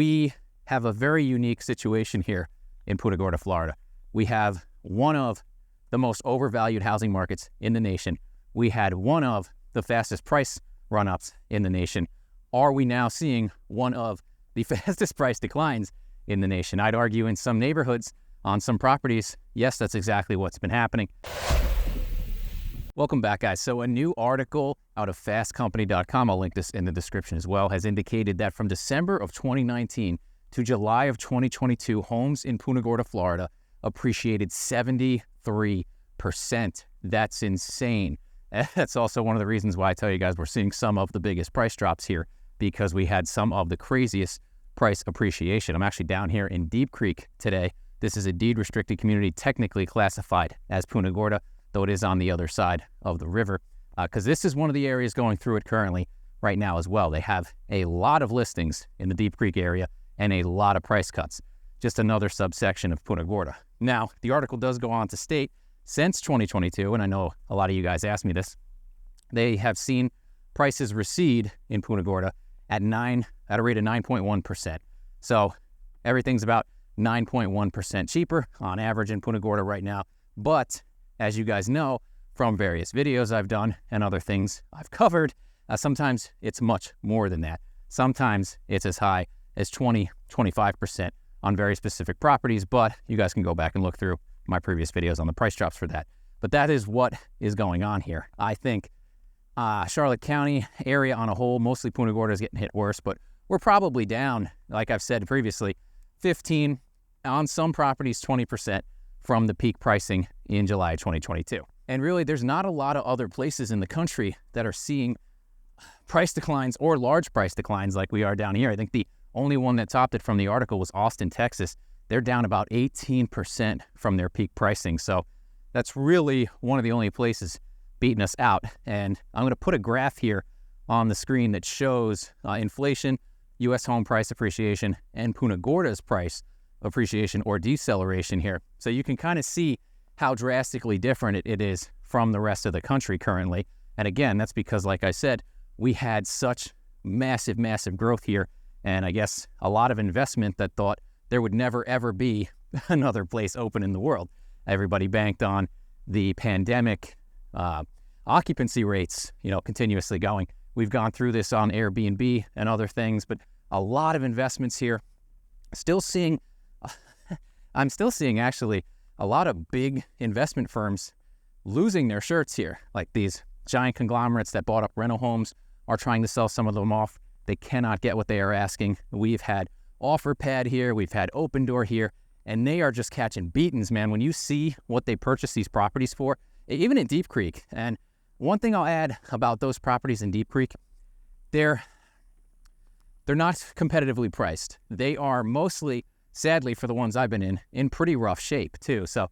we have a very unique situation here in Punta Gorda, Florida. We have one of the most overvalued housing markets in the nation. We had one of the fastest price run-ups in the nation. Are we now seeing one of the fastest price declines in the nation? I'd argue in some neighborhoods, on some properties, yes, that's exactly what's been happening. Welcome back, guys. So a new article out of fastcompany.com, I'll link this in the description as well, has indicated that from December of 2019 to July of 2022, homes in Punta Gorda, Florida appreciated 73%. That's insane. That's also one of the reasons why I tell you guys we're seeing some of the biggest price drops here, because we had some of the craziest price appreciation. I'm actually down here in Deep Creek today. This is a deed-restricted community, technically classified as Punta Gorda, though it is on the other side of the river, because this is one of the areas going through it currently right now as well. They have a lot of listings in the Deep Creek area and a lot of price cuts, just another subsection of Punta Gorda. Now, the article does go on to state, since 2022, and I know a lot of you guys asked me this, they have seen prices recede in Punta Gorda at a rate of 9.1%. So everything's about 9.1% cheaper on average in Punta Gorda right now. But as you guys know from various videos I've done and other things I've covered, sometimes it's much more than that. Sometimes it's as high as 20-25% on very specific properties, but you guys can go back and look through my previous videos on the price drops for that. But that is what is going on here. I think Charlotte County area on a whole, mostly Punta Gorda, is getting hit worse, but we're probably down, like I've said previously, 15, on some properties 20% from the peak pricing in July 2022. And really, there's not a lot of other places in the country that are seeing price declines or large price declines like we are down here. I think the only one that topped it from the article was Austin, Texas. They're down about 18% from their peak pricing. So that's really one of the only places beating us out. And I'm going to put a graph here on the screen that shows inflation, U.S. home price appreciation, and Punta Gorda's price appreciation or deceleration here. So you can kind of see how drastically different it is from the rest of the country currently. And again, that's because, like I said, we had such massive, massive growth here. And I guess a lot of investment that thought there would never, ever be another place open in the world. Everybody banked on the pandemic occupancy rates, continuously going. We've gone through this on Airbnb and other things, but a lot of investments here. I'm still seeing actually a lot of big investment firms losing their shirts here. Like these giant conglomerates that bought up rental homes are trying to sell some of them off. They cannot get what they are asking. We've had OfferPad here, we've had Open Door here, and they are just catching beatings, man. When you see what they purchase these properties for, even in Deep Creek. And one thing I'll add about those properties in Deep Creek, they're not competitively priced. They are mostly, sadly for the ones I've been in pretty rough shape too. So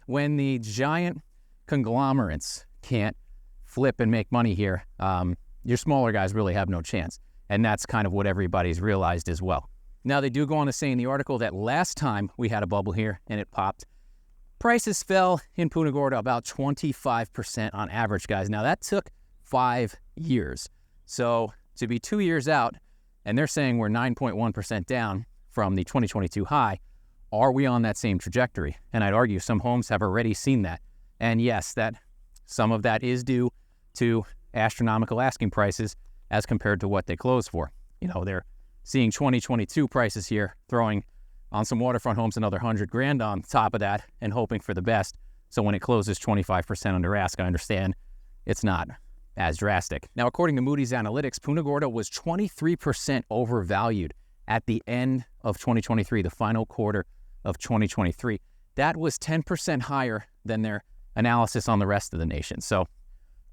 when the giant conglomerates can't flip and make money here, your smaller guys really have no chance. And that's kind of what everybody's realized as well. Now, they do go on to say in the article that last time we had a bubble here and it popped, prices fell in Punta Gorda about 25% on average, guys. Now, that took 5 years. So to be 2 years out, and they're saying we're 9.1% down from the 2022 high, are we on that same trajectory? And I'd argue some homes have already seen that. And yes, that some of that is due to astronomical asking prices as compared to what they close for. They're seeing 2022 prices here, throwing on some waterfront homes another $100,000 on top of that and hoping for the best. So when it closes 25% under ask, I understand it's not as drastic. Now, according to Moody's Analytics, Punta Gorda was 23% overvalued at the end of 2023, the final quarter of 2023. That was 10% higher than their analysis on the rest of the nation. So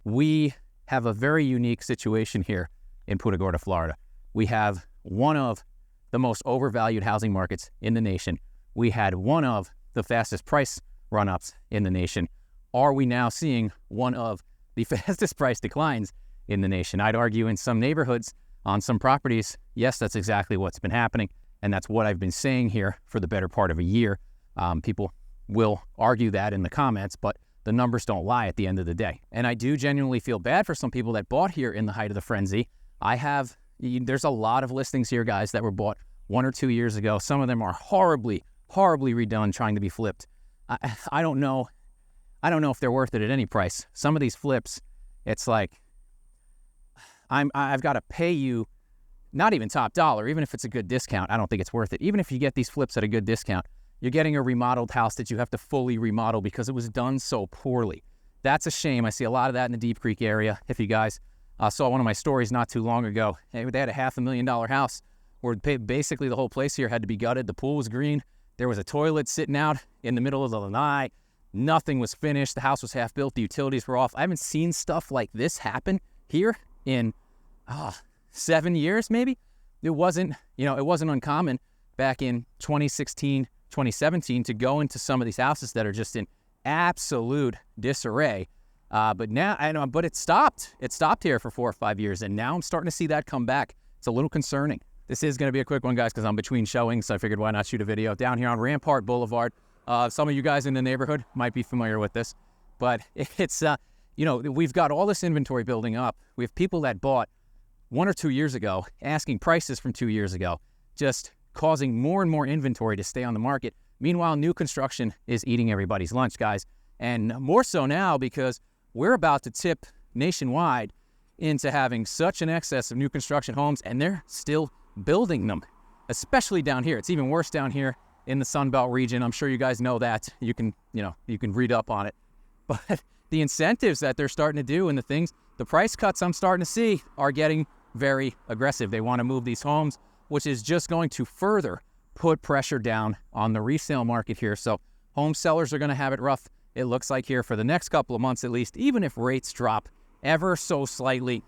we have a very unique situation here in Punta Gorda, Florida. We have one of the most overvalued housing markets in the nation. We had one of the fastest price run-ups in the nation. Are we now seeing one of the fastest price declines in the nation? I'd argue in some neighborhoods, on some properties, yes, that's exactly what's been happening. And that's what I've been saying here for the better part of a year. People will argue that in the comments, but the numbers don't lie at the end of the day. And I do genuinely feel bad for some people that bought here in the height of the frenzy. I have There's a lot of listings here, guys, that were bought 1 or 2 years ago. Some of them are horribly redone, trying to be flipped. I don't know if they're worth it at any price. Some of these flips, it's like I've got to pay you not even top dollar, even if it's a good discount. I don't think it's worth it. Even if you get these flips at a good discount, you're getting a remodeled house that you have to fully remodel because it was done so poorly. That's a shame. I see a lot of that in the Deep Creek area. If you guys saw one of my stories not too long ago, they had a $500,000 house where basically the whole place here had to be gutted. The pool was green. There was a toilet sitting out in the middle of the night. Nothing was finished. The house was half built. The utilities were off. I haven't seen stuff like this happen here in 7 years, maybe. It wasn't uncommon back in 2016, 2017 to go into some of these houses that are just in absolute disarray. But now, but it stopped. It stopped here for 4 or 5 years, and now I'm starting to see that come back. It's a little concerning. This is going to be a quick one, guys, because I'm between showings, so I figured why not shoot a video. Down here on Rampart Boulevard. Some of you guys in the neighborhood might be familiar with this, but it's, we've got all this inventory building up. We have people that bought 1 or 2 years ago, asking prices from 2 years ago, just causing more and more inventory to stay on the market. Meanwhile, new construction is eating everybody's lunch, guys, and more so now because we're about to tip nationwide into having such an excess of new construction homes, and they're still building them, especially down here. It's even worse down here in the Sun Belt region. I'm sure you guys know that. You can read up on it. But the incentives that they're starting to do and the price cuts I'm starting to see are getting very aggressive. They want to move these homes, which is just going to further put pressure down on the resale market here. So home sellers are going to have it rough, it looks like, here for the next couple of months at least. Even if rates drop ever so slightly,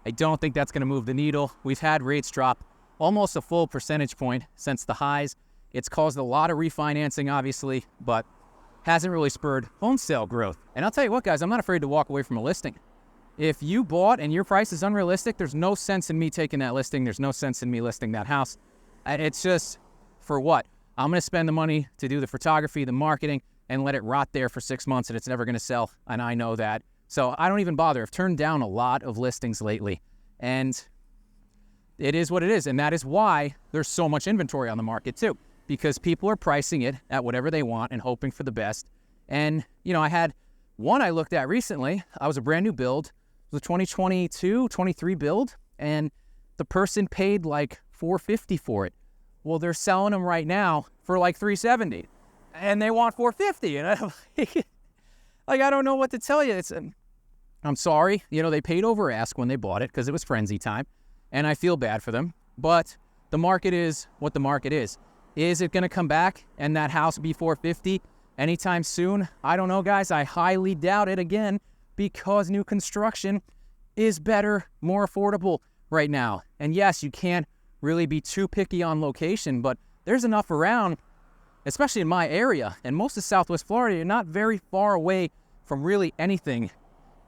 I don't think that's going to move the needle. We've had rates drop almost a full percentage point since the highs. It's caused a lot of refinancing, obviously, but hasn't really spurred home sale growth. And I'll tell you what, guys, I'm not afraid to walk away from a listing. If you bought and your price is unrealistic, there's no sense in me taking that listing. There's no sense in me listing that house. And it's just, for what? I'm going to spend the money to do the photography, the marketing, and let it rot there for 6 months, and it's never going to sell, and I know that. So I don't even bother. I've turned down a lot of listings lately, and it is what it is. And that is why there's so much inventory on the market too, because people are pricing it at whatever they want and hoping for the best. And, I had one I looked at recently. I was a brand new build. It was a 2022, 23 build, and the person paid like $450 for it. Well, they're selling them right now for like $370, and they want $450. And I'm like, I don't know what to tell you. I'm sorry. They paid over ask when they bought it because it was frenzy time, and I feel bad for them. But the market is what the market is. Is it going to come back and that house be $450 anytime soon? I don't know, guys. I highly doubt it, again, because new construction is better, more affordable right now. And yes, you can't really be too picky on location, but there's enough around, especially in my area, and most of Southwest Florida. You're not very far away from really anything,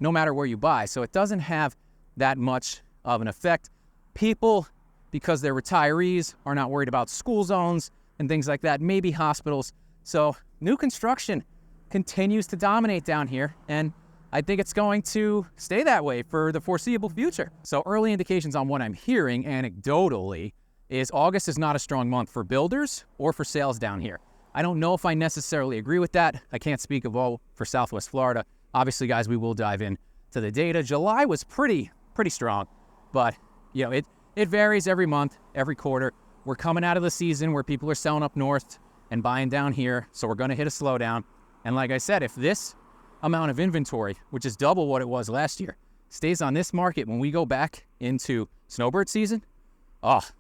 no matter where you buy. So it doesn't have that much of an effect. People, because they're retirees, are not worried about school zones and things like that, maybe hospitals. So new construction continues to dominate down here, and I think it's going to stay that way for the foreseeable future. So early indications on what I'm hearing anecdotally is August is not a strong month for builders or for sales down here. I don't know if I necessarily agree with that. I can't speak of all for Southwest Florida. Obviously, guys, we will dive in to the data. July was pretty strong, but it varies every month, every quarter. We're coming out of the season where people are selling up north and buying down here, so we're going to hit a slowdown. And like I said, if this amount of inventory, which is double what it was last year, stays on this market when we go back into snowbird season,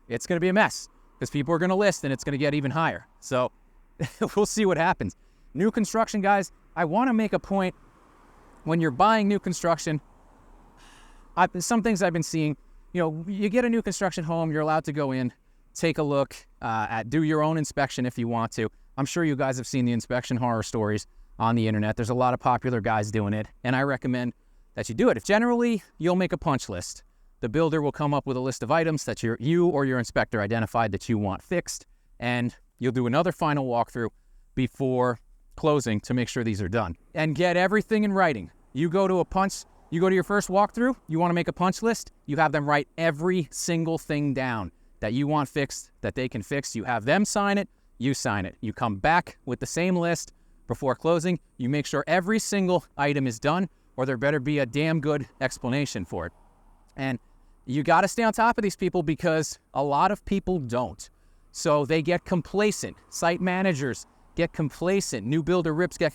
it's going to be a mess because people are going to list and it's going to get even higher. So we'll see what happens. New construction, guys, I want to make a point. When you're buying new construction, some things I've been seeing, you get a new construction home, you're allowed to go in, take a look, do your own inspection if you want to. I'm sure you guys have seen the inspection horror stories on the internet. There's a lot of popular guys doing it, and I recommend that you do it. If generally, you'll make a punch list. The builder will come up with a list of items that you or your inspector identified that you want fixed, and you'll do another final walkthrough before closing to make sure these are done. And get everything in writing. You go to a punch You go to your first walkthrough, you want to make a punch list, you have them write every single thing down that you want fixed, that they can fix. You have them sign it, you sign it. You come back with the same list before closing. You make sure every single item is done, or there better be a damn good explanation for it. And you got to stay on top of these people because a lot of people don't. So they get complacent. Site managers get complacent. New builder reps get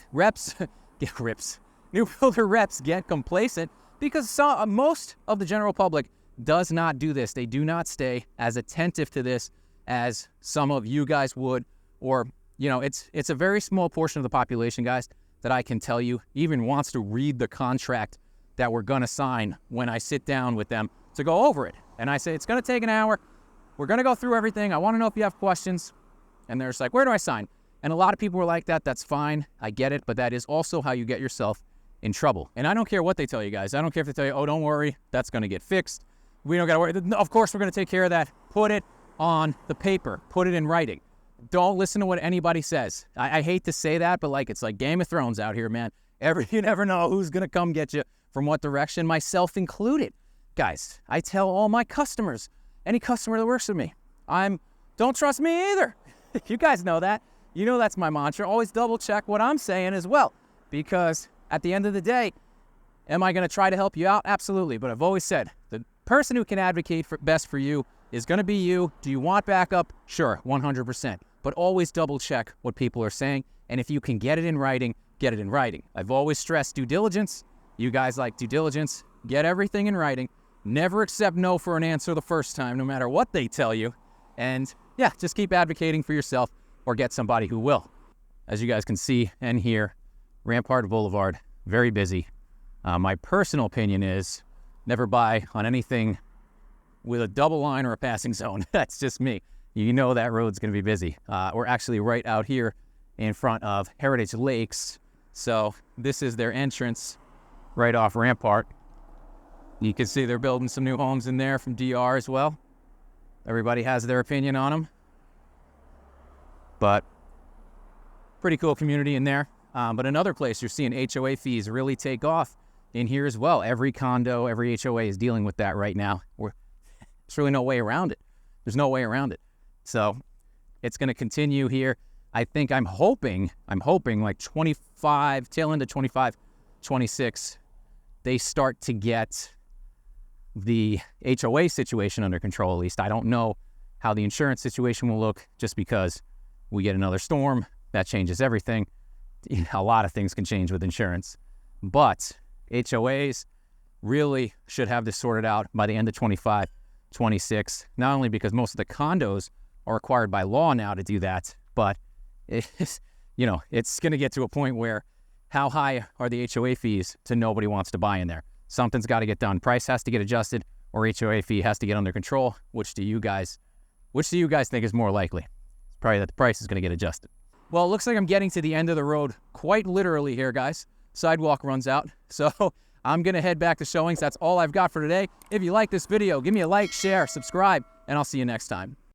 complacent because most of the general public does not do this. They do not stay as attentive to this as some of you guys would, or, you know, it's a very small portion of the population, guys, that I can tell you even wants to read the contract that we're going to sign when I sit down with them to go over it. And I say, it's going to take an hour. We're going to go through everything. I want to know if you have questions. And they're just like, where do I sign? And a lot of people were like that. That's fine. I get it. But that is also how you get yourself in trouble. And I don't care what they tell you guys. I don't care if they tell you, oh, don't worry, that's going to get fixed. We don't got to worry. Of course, we're going to take care of that. Put it on the paper. Put it in writing. Don't listen to what anybody says. I hate to say that, but like it's like Game of Thrones out here, man. You never know who's going to come get you from what direction, myself included. Guys, I tell all my customers, any customer that works with me, don't trust me either. You guys know that. You know that's my mantra. Always double check what I'm saying as well. Because at the end of the day, am I going to try to help you out? Absolutely. But I've always said, the person who can advocate best for you is going to be you. Do you want backup? Sure, 100%. But always double check what people are saying. And if you can get it in writing, get it in writing. I've always stressed due diligence. You guys like due diligence. Get everything in writing. Never accept no for an answer the first time, no matter what they tell you. And yeah, just keep advocating for yourself or get somebody who will. As you guys can see and hear, Rampart Boulevard, very busy. My personal opinion is never buy on anything with a double line or a passing zone. That's just me. You know that road's going to be busy. We're actually right out here in front of Heritage Lakes. So this is their entrance right off Rampart. You can see they're building some new homes in there from DR as well. Everybody has their opinion on them. But pretty cool community in there. But another place you're seeing HOA fees really take off in here as well. Every condo, every HOA is dealing with that right now. There's really no way around it. There's no way around it. So it's going to continue here. I think I'm hoping like 25, tail end of 25, 26, they start to get the HOA situation under control at least. I don't know how the insurance situation will look just because we get another storm. That changes everything. A lot of things can change with insurance. But HOAs really should have this sorted out by the end of 25, 26, not only because most of the condos are required by law now to do that, but it's going to get to a point where how high are the HOA fees to nobody wants to buy in there? Something's got to get done. Price has to get adjusted or HOA fee has to get under control. Which do you guys think is more likely? It's probably that the price is going to get adjusted. Well, it looks like I'm getting to the end of the road quite literally here, guys. Sidewalk runs out. So I'm going to head back to showings. That's all I've got for today. If you like this video, give me a like, share, subscribe, and I'll see you next time.